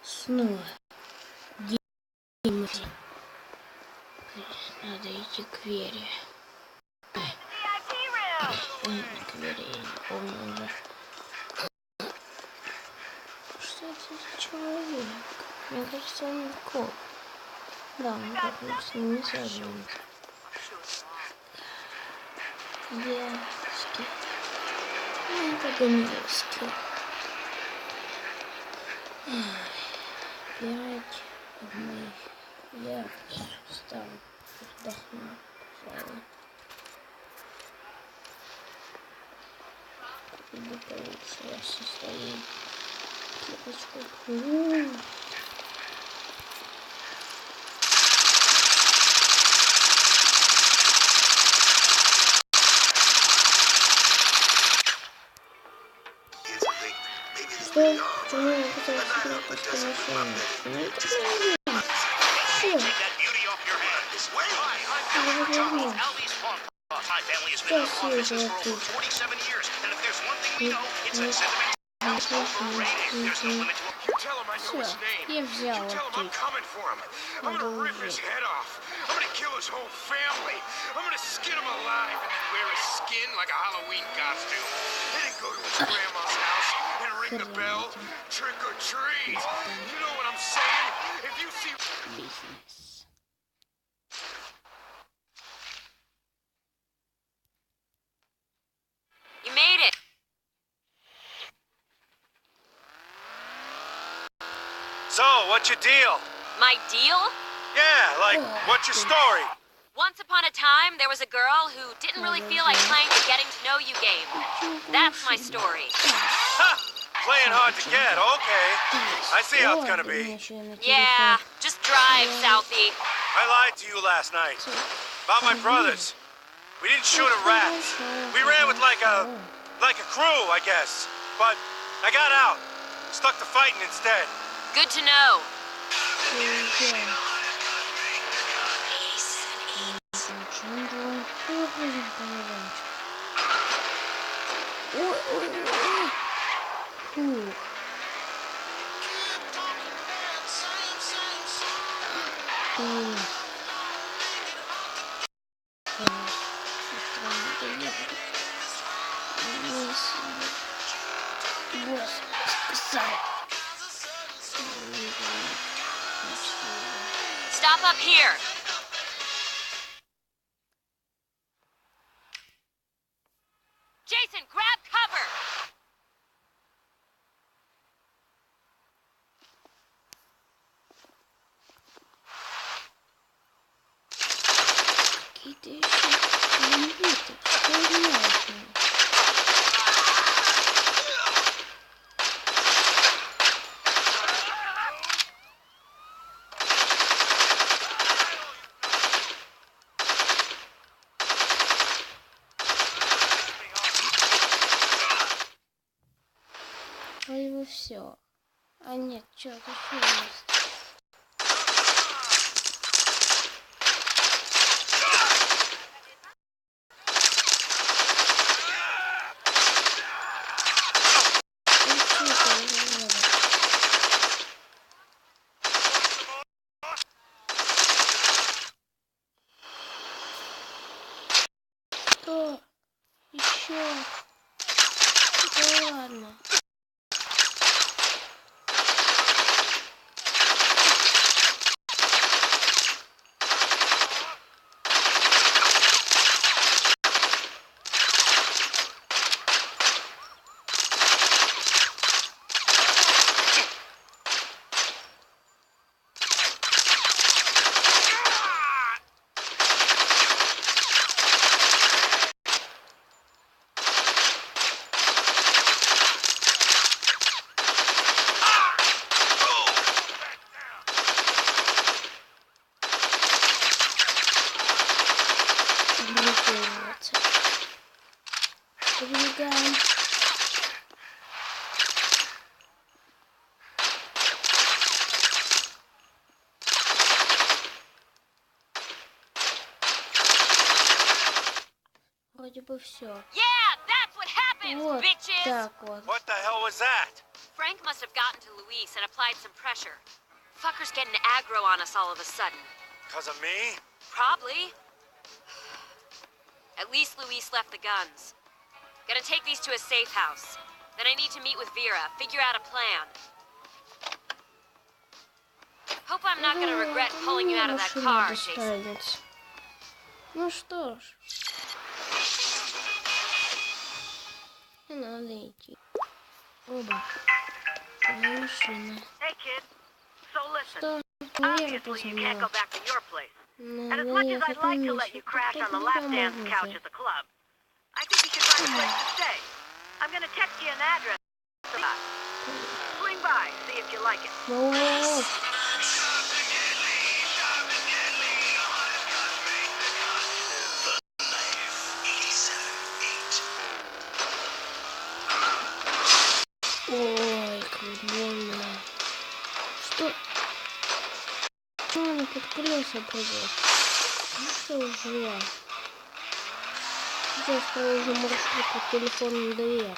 Снова. Надо идти к Вере. К Вере, я не помню уже. Что это за человек? Мне кажется, он коп. Да, он как с ним не связывается. Девочки. Это гомельски. 5 дней. Я устал. Отдохну, пожалуй. Иду получше со своей кепочкой. Что? Почему я хотела себе просто машину? Ну это правильно. Все. Сейчас я уже тут. Все, я взял оттуда. Надо уже. Бизнес. You made it. So, what's your deal? My deal? Yeah, like, what's your story? Once upon a time, there was a girl who didn't really feel like playing the getting to know you game. That's my story. Ha! Playing hard to get, okay. I see how it's gonna be. Yeah, just drive, Southie. I lied to you last night. About my brothers. We didn't shoot at rats. We ran with like a crew, I guess. But I got out. Stuck to fighting instead. Good to know. Stop up here. Jason, grab cover. Какие-то еще бандиты. Что это? Вроде бы все. А нет, что-то еще есть. Что? Еще? Да ладно. Побегаем. Вроде бы все. Yeah, that's what happens, Вот bitches. так вот. What the hell was that? Frank must have gotten to Luis and applied some pressure. Fucker's getting aggro on us all of a sudden. Because of me? Probably. At least Luis left the guns. Gonna take these to a safe house. Then I need to meet with Vera, figure out a plan. Hope I'm not gonna regret pulling you out of that car, Jason. Ну что ж. Не надо идти. Оба. Твоя машина. Hey kid, so listen, Что? Вера obviously you can't позвонила. go back to your place. And as Надо much as I'd ехать на like to let миссию. you crash on the Как lap это dance можно couch сделать? at the club, I think you should find a place to stay. I'm gonna text you an address. Swing by, see if you like it. Воу-воу-воу. Ой, как больно. Что? Почему она под колеса прыгает? Ну что уже я? Сейчас проложу маршрут по телефону до Веры.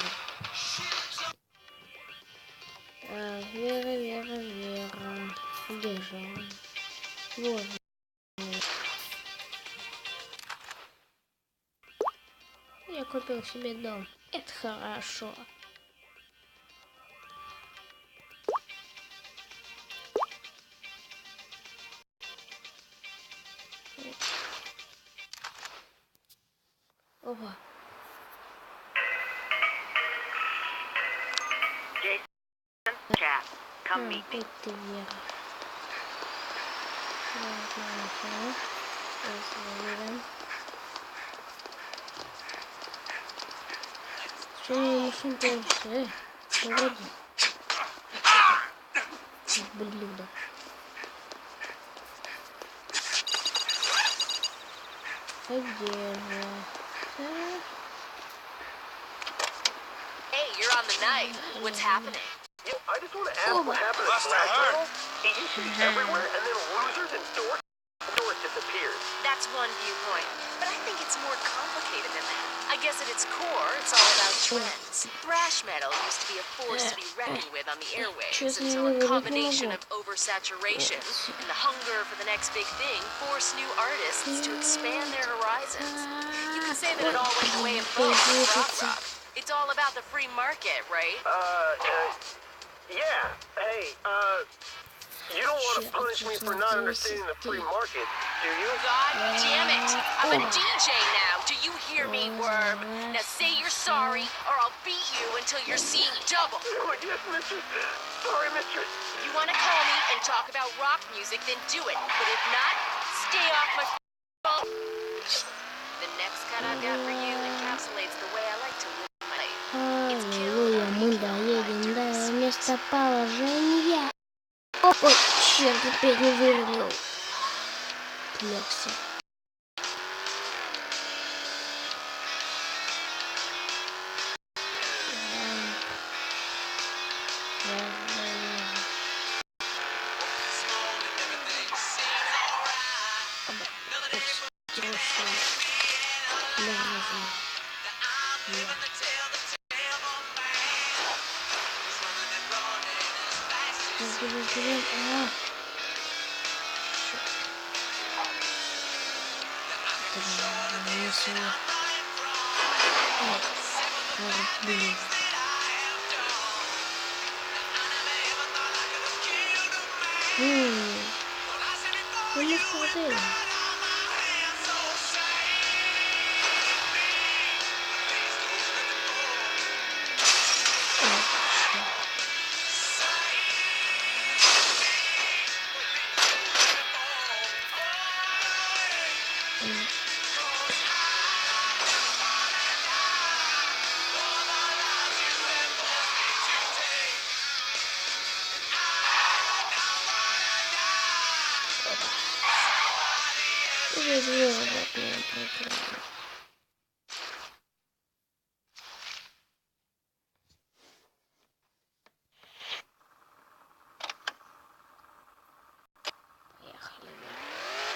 Так, Вера. Где же она? Вот она. Я купил себе дом. Это хорошо. Опа. Jason, Cat, come meet me. Опять ты, Вера. Ладно. Посмотрим. Что мне машин появился? Погоди. Блюдо. А где же? Hey, you're on the night. What's happening? Yeah, I just want to ask what happened to Buster Black Hart. Girl. He used to be everywhere, and then losers and dorks disappeared. That's one viewpoint, but I think it's more complicated than that. I guess at its core, it's all about trends. Thrash metal used to be a force to be reckoned with on the airwaves, and so a combination of oversaturation and the hunger for the next big thing forced new artists to expand their horizons. You could say that it all went the way of folk and rock. It's all about the free market, right? Yeah. Hey, you don't want to punish me for not understanding the free market, do you? God damn it! I'm a DJ now. Do you hear me, worm? Now say you're sorry, or I'll beat you until you're seeing double. Oh, yes, mistress. Sorry, mistress. You want to call me and talk about rock music, then do it. But if not, stay off my phone. The next cut I've got for you encapsulates the way I like to live my life. Аллилуйя, мы доедем до местоположения. Ой, черт, опять не вырулил. Отвлекся.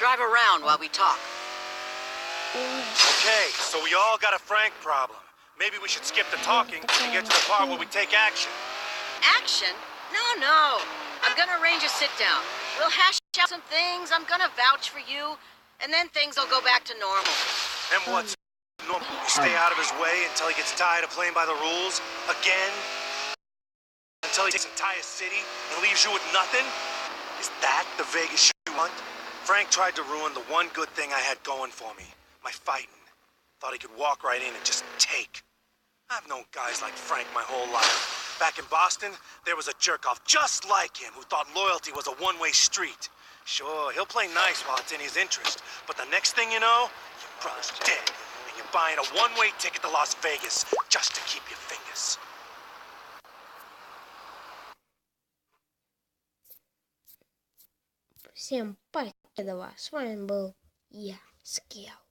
Drive around while we talk. Okay, so we all got a Frank problem. Maybe we should skip the talking and get to the part where we take action. action? No. I'm gonna arrange a sit-down. We'll hash out some things, I'm gonna vouch for you, and then things will go back to normal. And what's normal? You stay out of his way until he gets tired of playing by the rules? Again? Until he takes an entire city and leaves you with nothing? Is that the Vegas you want? Frank tried to ruin the one good thing I had going for me. My fighting. Thought he could walk right in and just take. I've known guys like Frank my whole life. Back in Boston, there was a jerk-off just like him who thought loyalty was a one-way street. Sure, he'll play nice while it's in his interest, but the next thing you know, your brother's dead, and you're buying a one-way ticket to Las Vegas just to keep your fingers. Всем покедова. С вами был я, Скел.